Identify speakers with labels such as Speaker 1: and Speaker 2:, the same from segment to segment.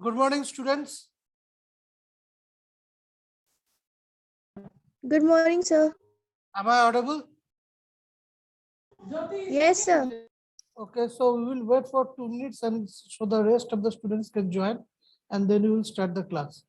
Speaker 1: Good morning, students.
Speaker 2: Good morning, sir.
Speaker 1: Am I audible?
Speaker 2: Yes, sir.
Speaker 1: Okay, so we will wait for 2 minutes and so the rest of the students can join and then we will start the class.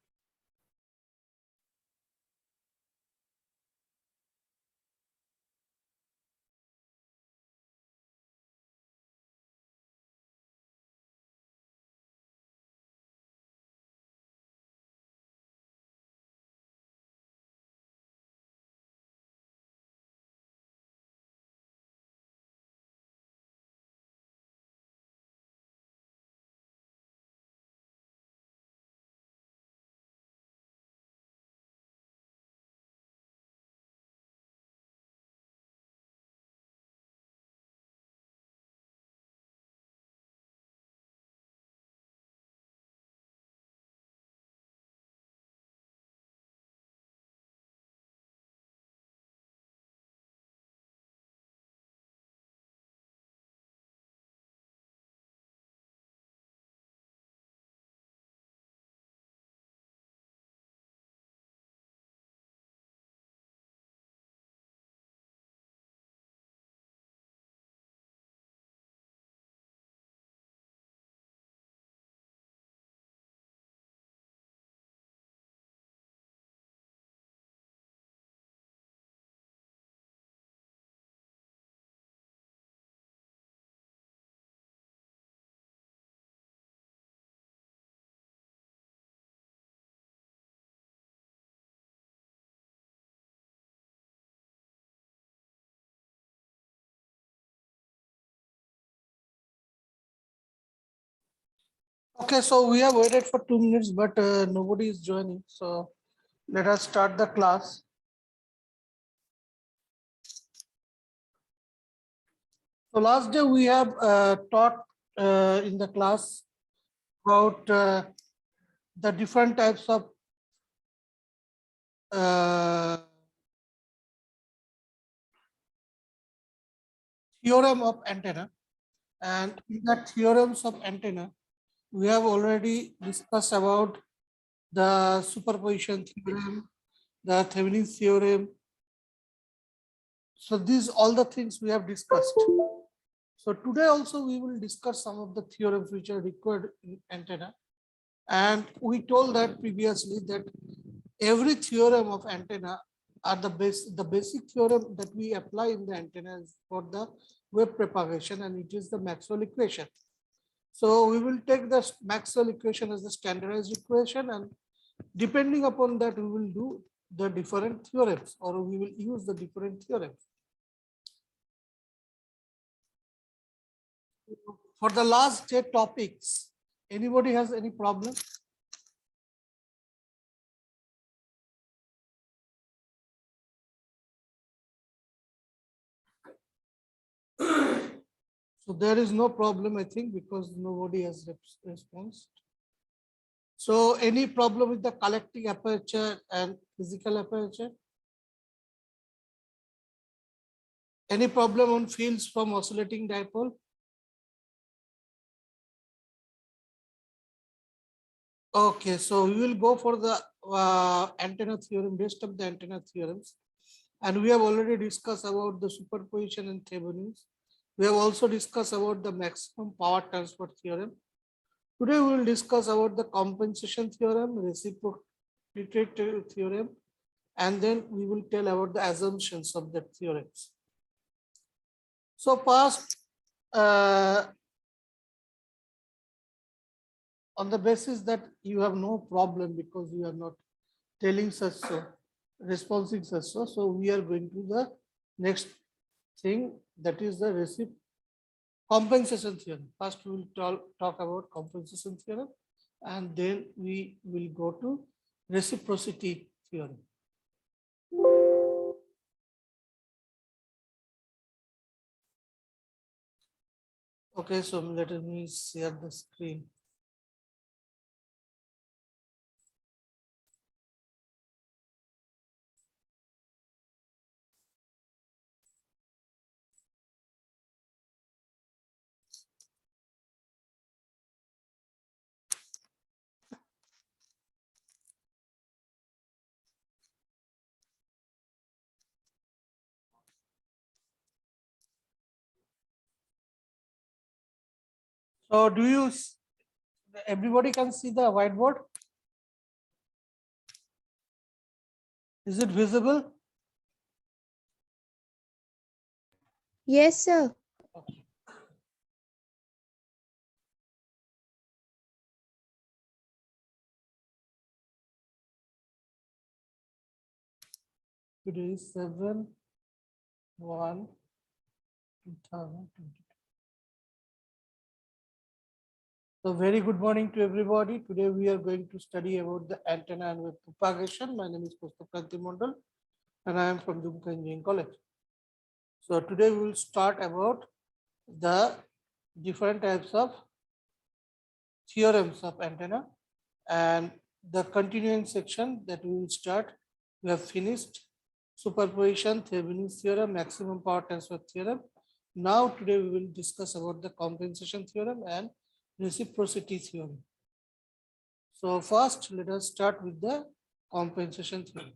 Speaker 1: Okay, so we have waited for 2 minutes, but nobody is joining. So let us start the class. So last day we have taught in the class about the different types of theorem of antenna, and in that theorems of antenna, we have already discussed about the superposition theorem, the Thevenin theorem. So these all the things we have discussed. So today also we will discuss some of the theorems which are required in antenna. And we told that previously that every theorem of antenna are the basic theorem that we apply in the antenna is for the wave propagation, and it is the Maxwell equation. So we will take the Maxwell equation as the standardized equation, and depending upon that, we will do the different theorems, or we will use the different theorems. For the last 8 topics, anybody has any problem? So there is no problem, I think, because nobody has response. So any problem with the collecting aperture and physical aperture? Any problem on fields from oscillating dipole? Okay, so we will go for the antenna theorem, rest of the antenna theorems. And we have already discussed about the superposition and Thevenin's. We have also discussed about the maximum power transfer theorem. Today we will discuss about the compensation theorem, reciprocity theorem, and then we will tell about the assumptions of the theorems. So first, on the basis that you have no problem because you are not telling such so, responding such so, so we are going to the next thing, that is the compensation theorem. First we will talk about compensation theorem, and then we will go to reciprocity theorem. Okay, so let me share the screen. So do you, everybody can see the whiteboard? Is it visible?
Speaker 2: Yes, sir.
Speaker 1: Today is 7/1/2022. So very good morning to everybody. Today we are going to study about the antenna and wave propagation. My name is Kostakranti Mondal and I am from Dumka Engineering College. So today we will start about the different types of theorems of antenna, and the continuing section that we will start, we have finished superposition, Thevenin's theorem, maximum power transfer theorem. Now today we will discuss about the compensation theorem and reciprocity theorem. So first let us start with the compensation theorem.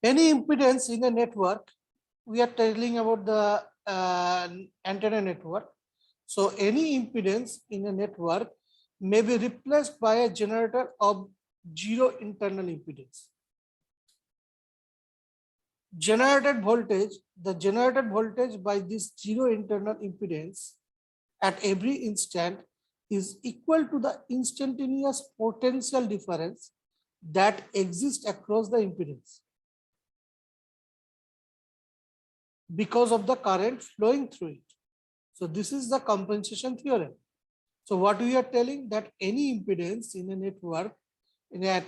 Speaker 1: Any impedance in a network, we are telling about the antenna network. So any impedance in a network may be replaced by a generator of zero internal impedance. The generated voltage by this zero internal impedance at every instant is equal to the instantaneous potential difference that exists across the impedance because of the current flowing through it. So this is the compensation theorem. So what we are telling, that any impedance in a network, in an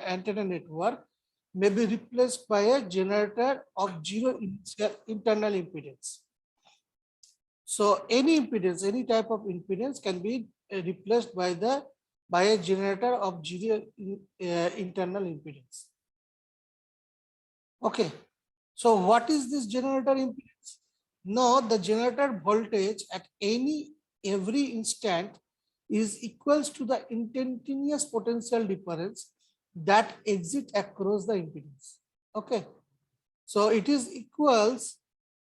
Speaker 1: antenna network, may be replaced by a generator of zero internal impedance. So any impedance, any type of impedance can be replaced by a generator of zero internal impedance. Okay. So what is this generator impedance? Now the generator voltage at every instant is equals to the instantaneous potential difference that exists across the impedance. Okay. So it is equals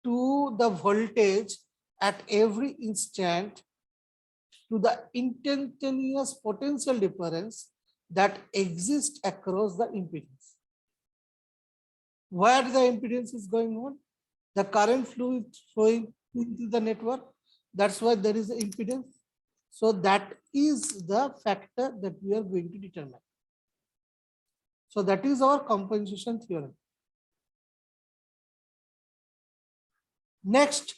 Speaker 1: to the voltage at every instant to the instantaneous potential difference that exists across the impedance. Where the impedance is going on, the current flow is flowing into the network. That's why there is an impedance. So that is the factor that we are going to determine. So that is our compensation theorem. Next,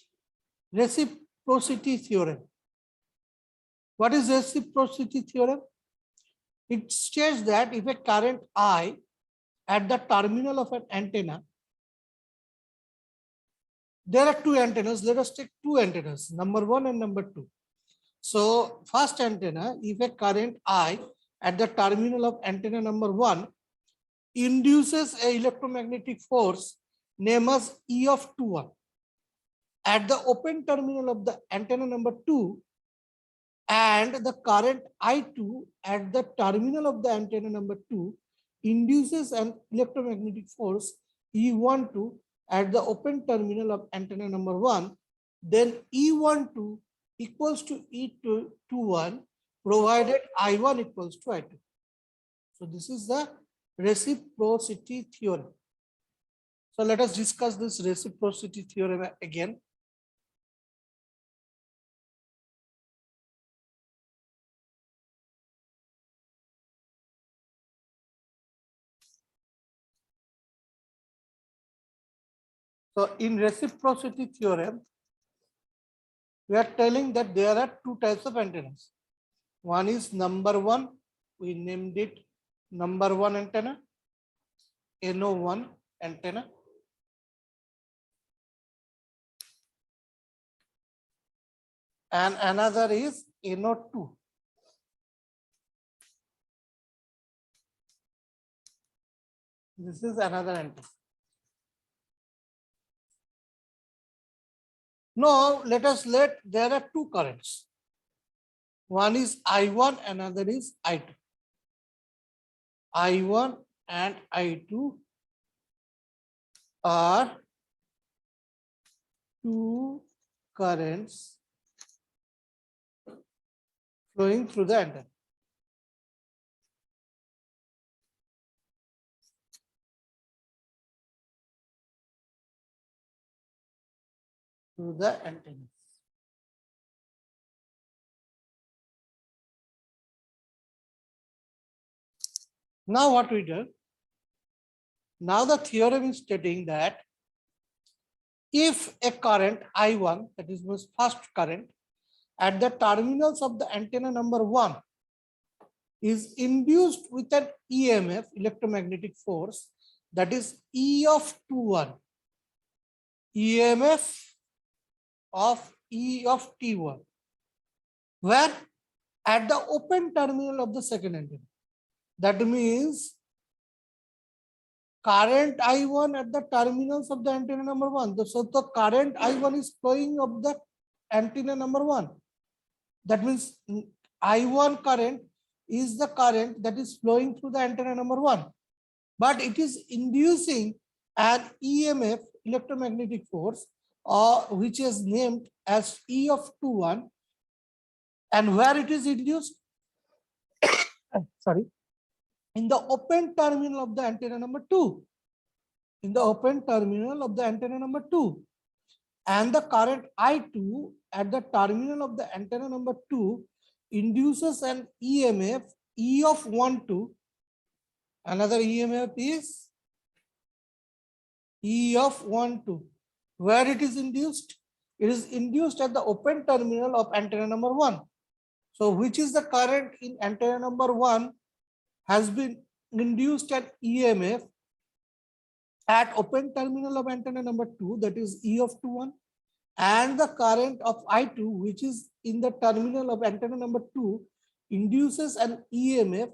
Speaker 1: reciprocity theorem. What is reciprocity theorem? It states that if a current I at the terminal of an antenna, there are two antennas. Let us take two antennas, number one and number two. So first antenna, if a current I at the terminal of antenna number one induces a electromagnetic force named as E of 2 at the open terminal of the antenna number 2, and the current I2 at the terminal of the antenna number 2 induces an electromagnetic force E12 at the open terminal of antenna number 1, then E12 equals to E21 provided I1 equals to I2. So this is the reciprocity theorem. So let us discuss this reciprocity theorem again. So in reciprocity theorem, we are telling that there are two types of antennas. One is number one, we named it number one antenna, NO1 antenna. And another is NO2. This is another antenna. Now there are two currents. One is I1, another is I2. I1 and I2 are two currents flowing through the antenna. Through the antenna. Now what we do? Now the theorem is stating that if a current I1, that is the first current, at the terminals of the antenna number 1 is induced with an EMF, electromagnetic force, that is E of 21, EMF of E of T1, where at the open terminal of the second antenna. That means current I1 at the terminals of the antenna number 1. So the current I1 is flowing of the antenna number 1. That means I1 current is the current that is flowing through the antenna number 1. But it is inducing an EMF, electromagnetic force, which is named as E of 21. And where it is induced? Sorry. In the open terminal of the antenna number 2. In the open terminal of the antenna number 2. And the current I2 at the terminal of the antenna number 2 induces an EMF E of 12. Another EMF is E of 12. Where it is induced? It is induced at the open terminal of antenna number 1. So which is the current in antenna number 1 has been induced at EMF at open terminal of antenna number 2, that is E of 21, and the current of I2, which is in the terminal of antenna number 2, induces an EMF,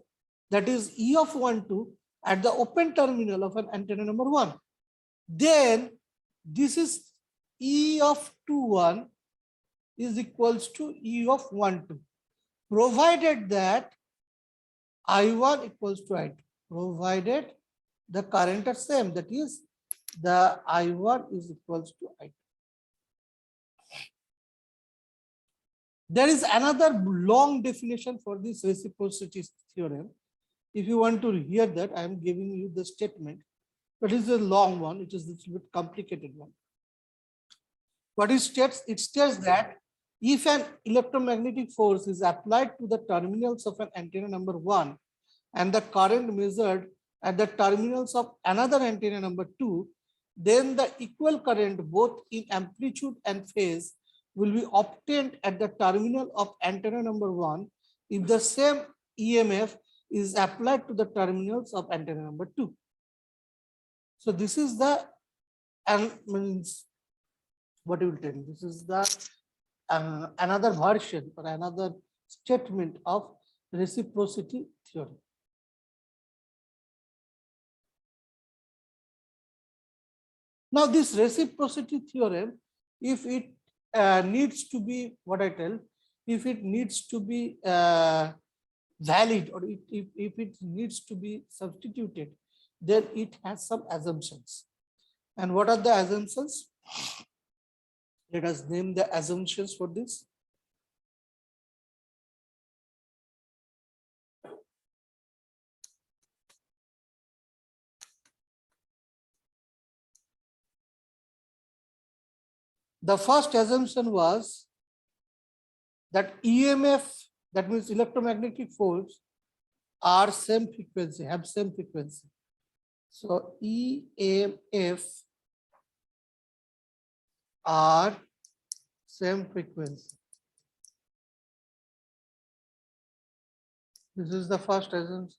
Speaker 1: that is E of 12, at the open terminal of an antenna number 1. Then this is E of 21 is equals to E of 12, provided that I1 equals to I2, provided the current are same, that is the I1 is equals to I2. There is another long definition for this reciprocity theorem. If you want to hear that, I am giving you the statement, but it is a long one, it is a little bit complicated one. What it states? It states that if an electromagnetic force is applied to the terminals of an antenna number 1 and the current measured at the terminals of another antenna number 2, then the equal current both in amplitude and phase will be obtained at the terminal of antenna number 1 if the same EMF is applied to the terminals of antenna number 2. So this is the, and means what you will tell, this is the another version or another statement of reciprocity theorem. Now this reciprocity theorem, if it needs to be, what I tell, if it needs to be valid, or if it needs to be substituted, then it has some assumptions. And what are the assumptions? Let us name the assumptions for this. The first assumption was that EMF, that means electromagnetic force, are same frequency, have same frequency. So EMF are same frequency. This is the first assumption.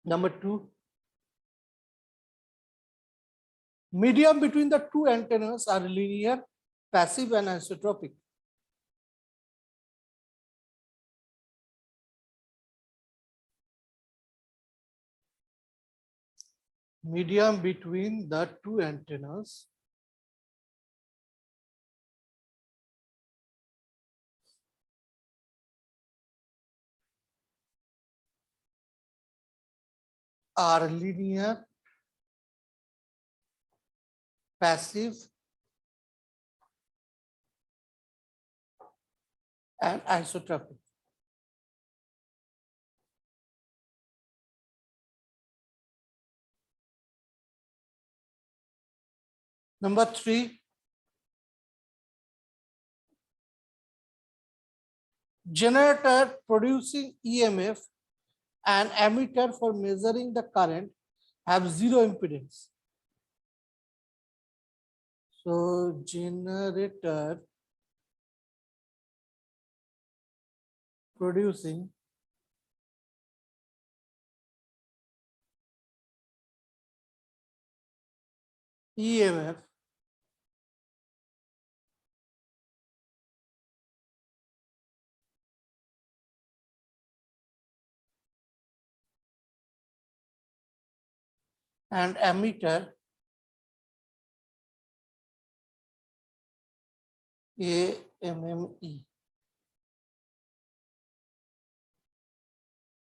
Speaker 1: Number 2, medium between the two antennas are linear, passive, and isotropic. medium between the two antennas are linear, passive, and isotropic. Number 3, generator producing EMF and ammeter for measuring the current have zero impedance. So generator producing EMF and ammeter AMME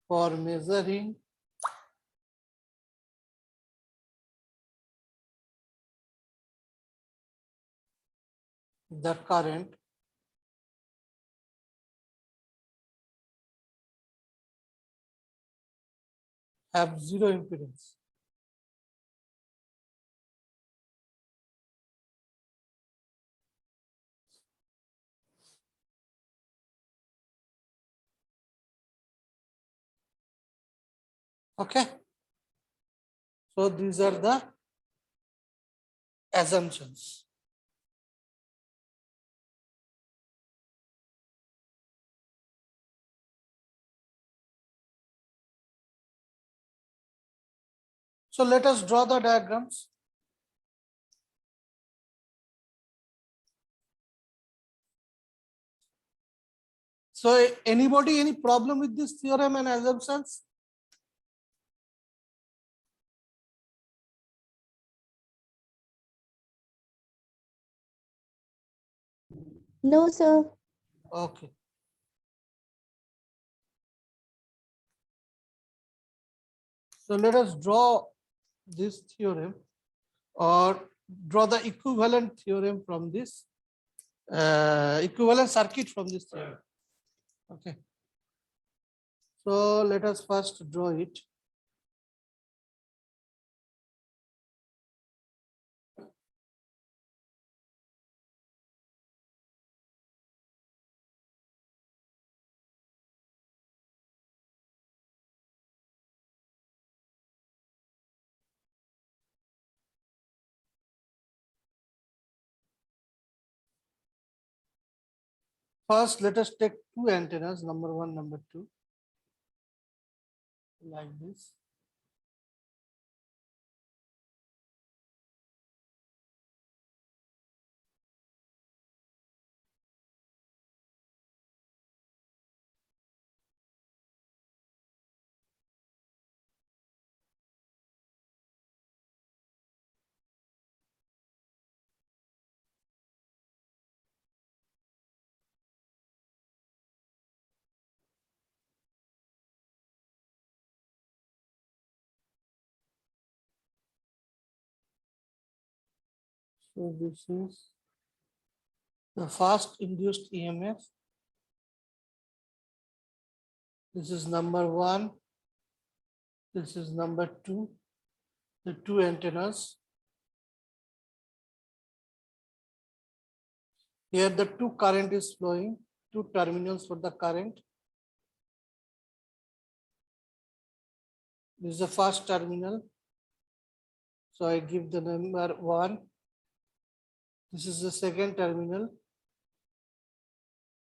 Speaker 1: for measuring the current have zero impedance. Okay. So these are the assumptions. So let us draw the diagrams. So anybody, any problem with this theorem and assumptions?
Speaker 2: No, sir.
Speaker 1: Okay. So let us draw this theorem or draw the equivalent theorem from this equivalent circuit from this theorem. Okay. So let us first draw it. First, let us take two antennas, number 1, number 2, like this. So this is the fast induced EMF. This is number 1. This is number 2. The two antennas. Here the two current is flowing, two terminals for the current. This is the first terminal. So I give the number 1. This is the second terminal.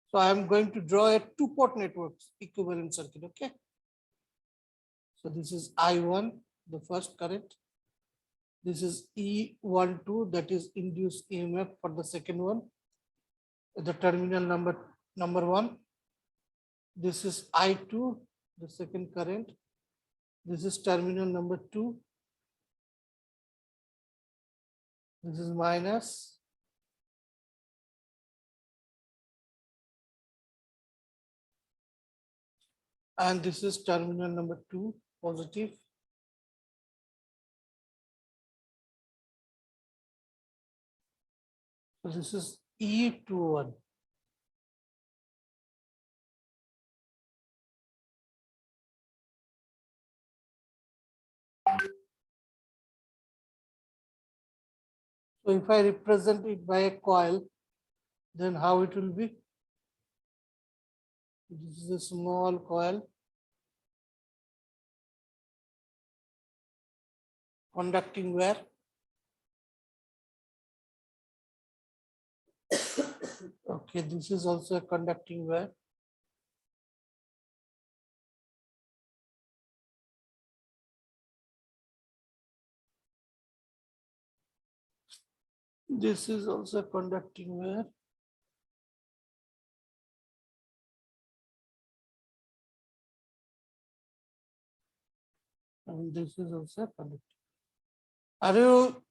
Speaker 1: So I am going to draw a two-port network equivalent circuit. Okay. So this is I1, the first current. This is E12, that is induced EMF for the second one. The terminal number 1. This is I2, the second current. This is terminal number 2. This is minus. And this is terminal number 2, positive. So this is E21. So if I represent it by a coil, then how it will be? This is a small coil conducting wire. Okay, this is also a conducting wire. This is also a conducting wire. And this is also a conducting. Are you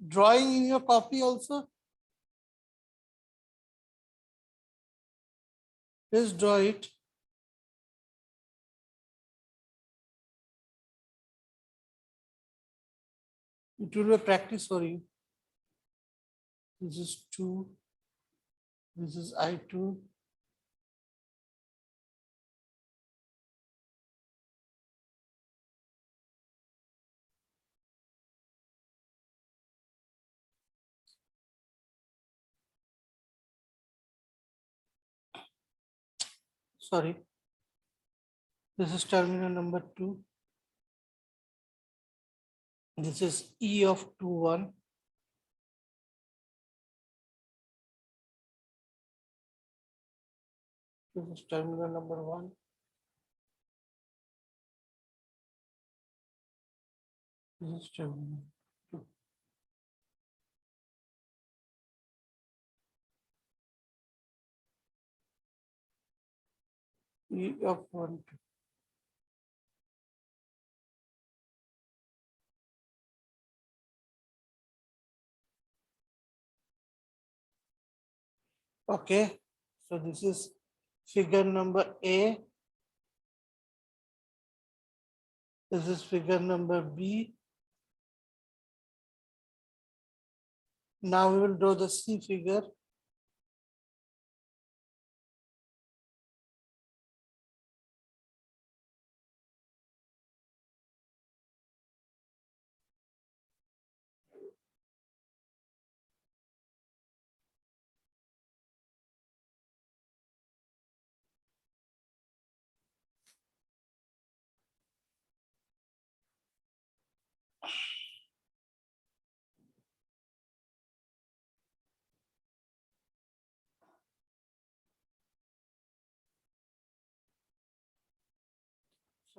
Speaker 1: drawing in your copy also? Please draw it. It will be a practice for you. This is 2. This is I2. Sorry. This is terminal number 2. This is E of 21. This is terminal number 1. This is terminal 2. E of 1, 2. Okay. So this is figure number A. This is figure number B. Now we will draw the C figure.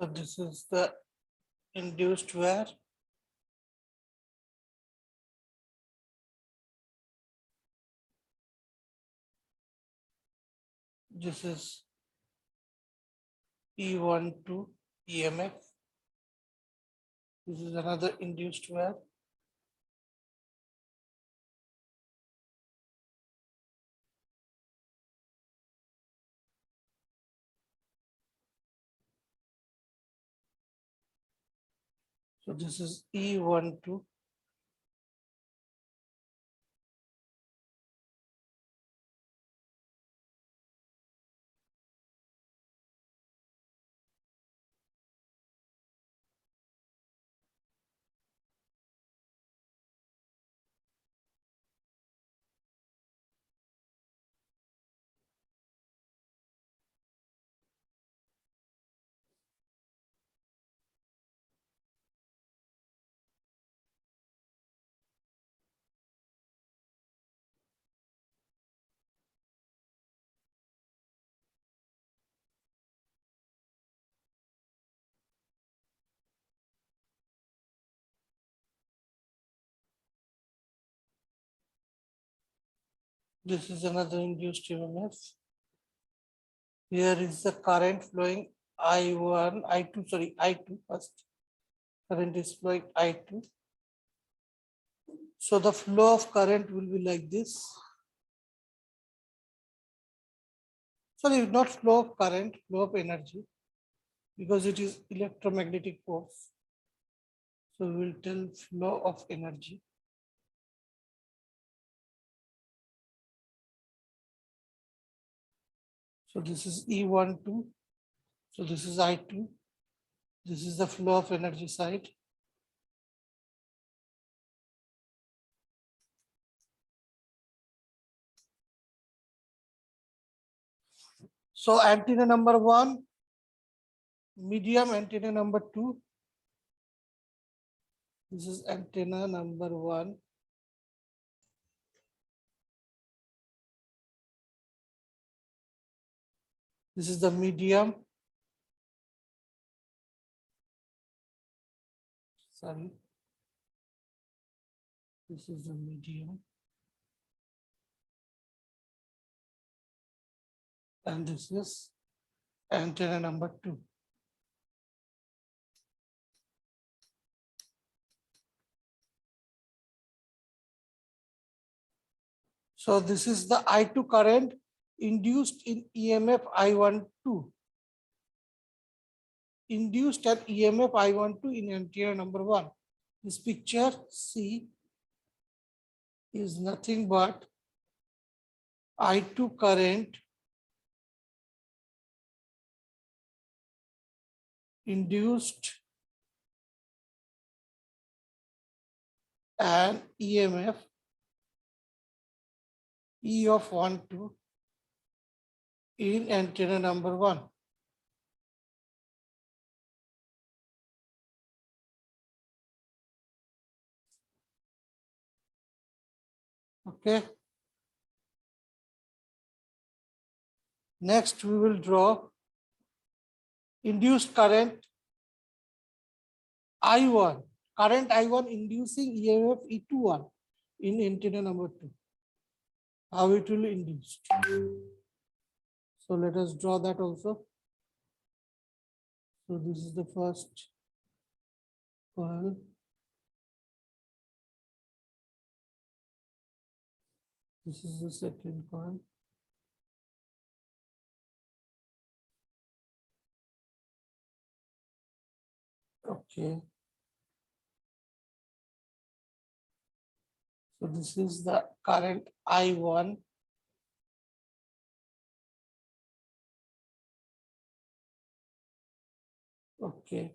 Speaker 1: So this is the induced wire. This is E12 EMF. This is another induced wire. So this is E12. This is another induced EMF. Here is the current flowing I1, I2, sorry, I2 first. Current is flowing I2. So the flow of current will be like this. Sorry, not flow of current, flow of energy, because it is electromagnetic force. So we will tell flow of energy. So this is E12. So this is I2. This is the flow of energy side. So antenna number 1, medium antenna number 2. This is antenna number 1. This is the medium. Sorry. This is the medium. And this is antenna number 2. So this is the I2 current induced in EMF I12. Induced at EMF I12 in antenna number 1. This picture C is nothing but I2 current induced and EMF E of 12 in antenna number 1. Okay. Next, we will draw induced current I1. Current I1 inducing EMF E21 in antenna number 2. How it will induce. So let us draw that also. So this is the first coil. This is the second coil. Okay. So this is the current I1. Okay.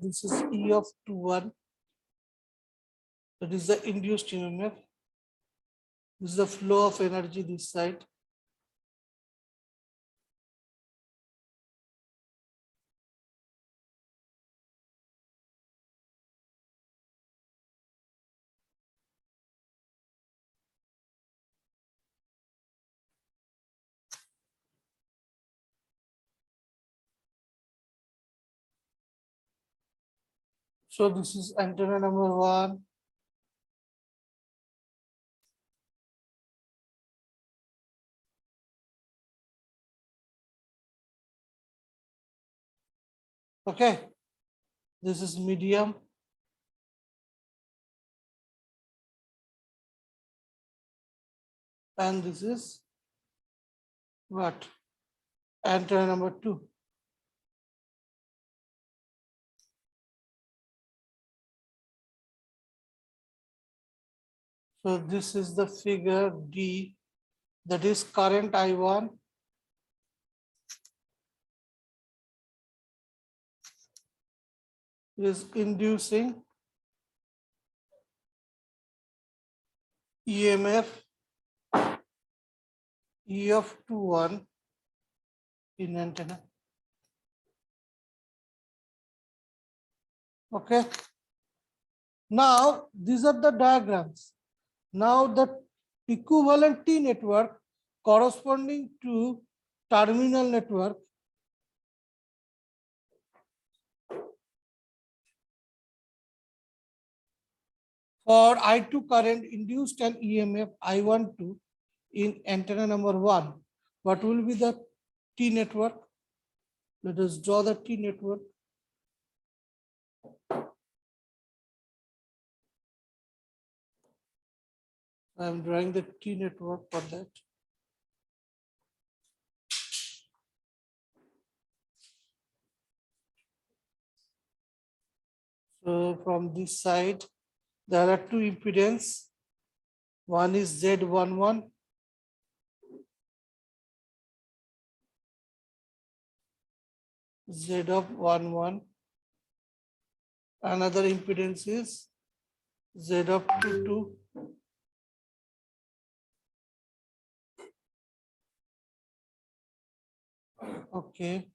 Speaker 1: This is E of 21. That is the induced EMF. This is the flow of energy this side. So this is antenna number 1. Okay. This is medium. And this is what? Antenna number 2. So this is the figure D, that is current I1 is inducing EMF E of 21 in antenna. Okay. Now, these are the diagrams. Now, the equivalent T network corresponding to terminal network for I2 current induced an EMF I12 in antenna number 1. What will be the T network? Let us draw the T network. I am drawing the T network for that. So from this side, there are two impedance. One is Z11, Z of 11. Another impedance is Z of 22. Okay.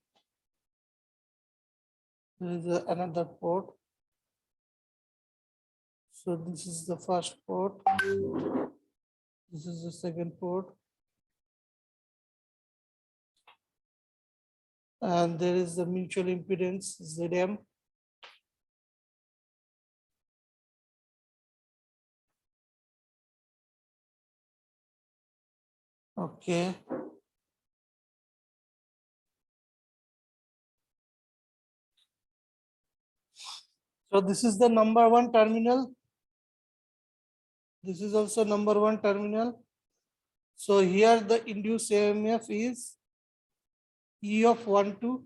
Speaker 1: There is another port. So this is the first port. This is the second port. And there is the mutual impedance Zm. Okay. So this is the number one terminal. This is also number one terminal. So here the induced EMF is E of 12.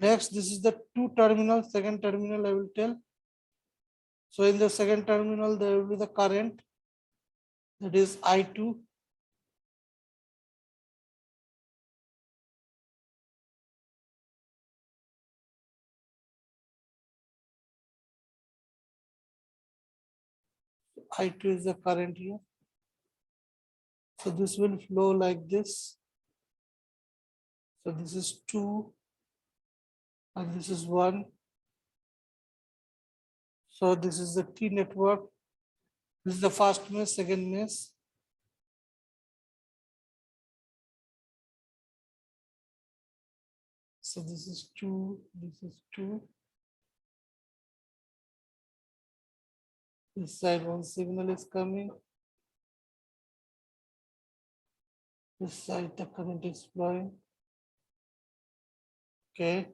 Speaker 1: Next, this is the two terminal, second terminal I will tell. So in the second terminal, there will be the current, that is I2. I2 is the current here. So this will flow like this. So this is 2 and this is 1. So this is the T network. This is the first mesh, second mesh. So this is 2, this is 2. This side one signal is coming. This side the current is flowing. Okay.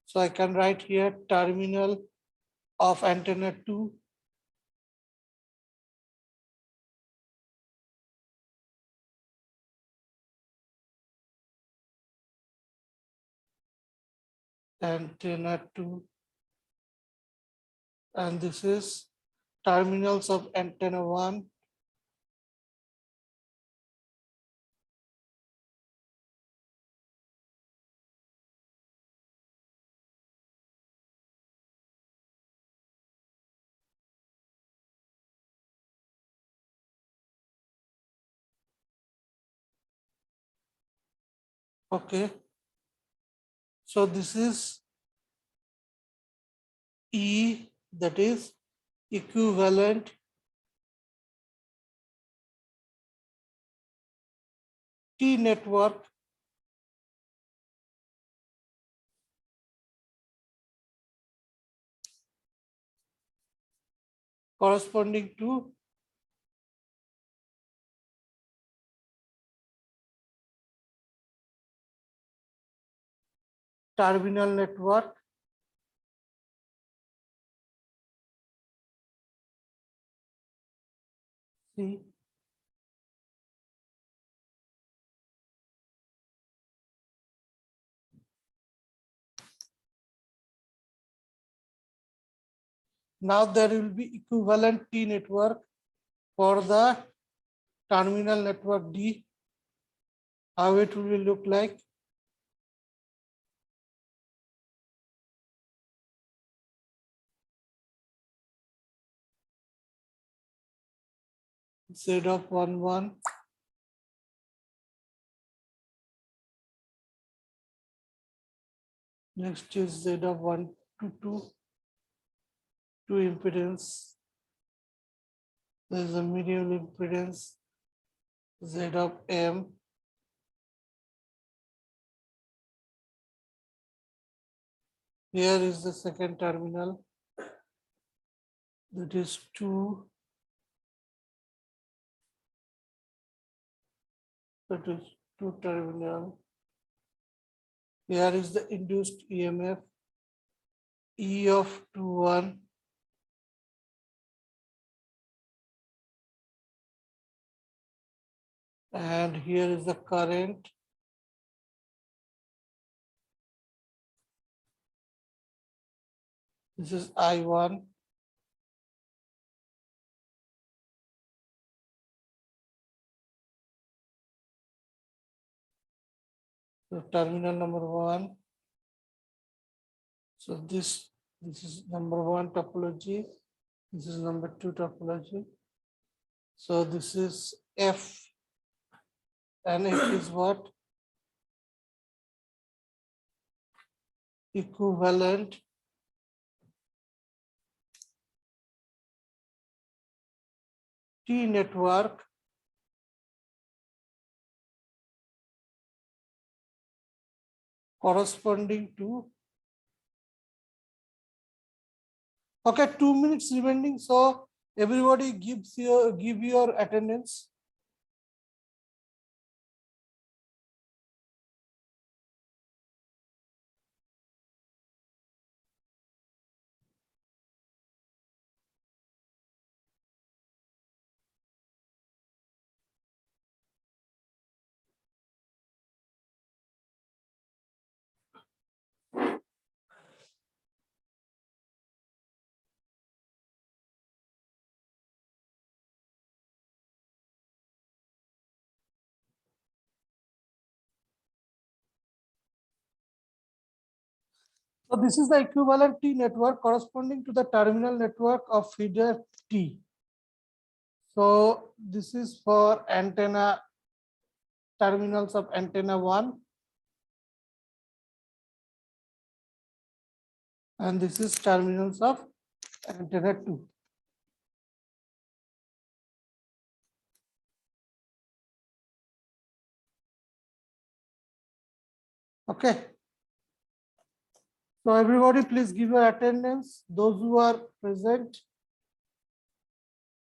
Speaker 1: So I can write here terminal of antenna 2. Antenna 2. And this is terminals of antenna 1. Okay. So this is E, that is equivalent T network corresponding to terminal network C. Now there will be equivalent T network for the terminal network D. How it will look like? Z of 1, 1. Next is Z of 1, 2, 2. 2 impedance. There is a medial impedance Z of M. Here is the second terminal, that is 2. That is 2 terminal. Here is the induced EMF E of 2, 1. And here is the current. This is I1. So terminal number 1. So this is number 1 topology. This is number 2 topology. So this is F, and F is what? Equivalent T network corresponding to, okay, 2 minutes remaining. So everybody give your attendance. So this is the equivalent T network corresponding to the terminal network of feeder T. So this is for antenna, terminals of antenna 1. And this is terminals of antenna 2. Okay. So everybody please give your attendance. Those who are present,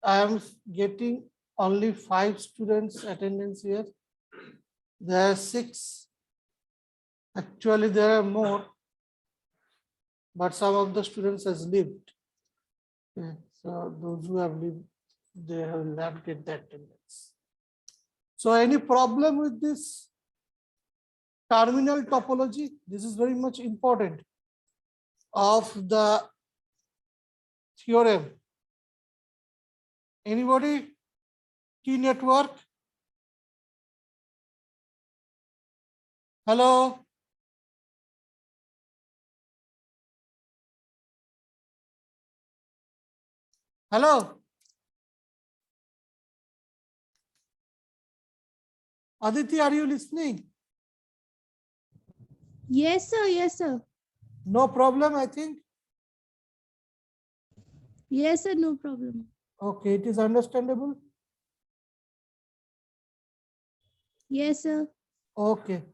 Speaker 1: I am getting only 5 students attendance here. There are 6. Actually, there are more, but some of the students has lived. Okay. So those who have lived, they have not get the attendance. So any problem with this terminal topology? This is very much important of the theorem. Anybody? T network? Hello? Hello? Aditi, are you listening?
Speaker 2: Yes, sir. Yes, sir.
Speaker 1: No problem, I think.
Speaker 2: Yes, sir. No problem.
Speaker 1: Okay, it is understandable.
Speaker 2: Yes, sir.
Speaker 1: Okay.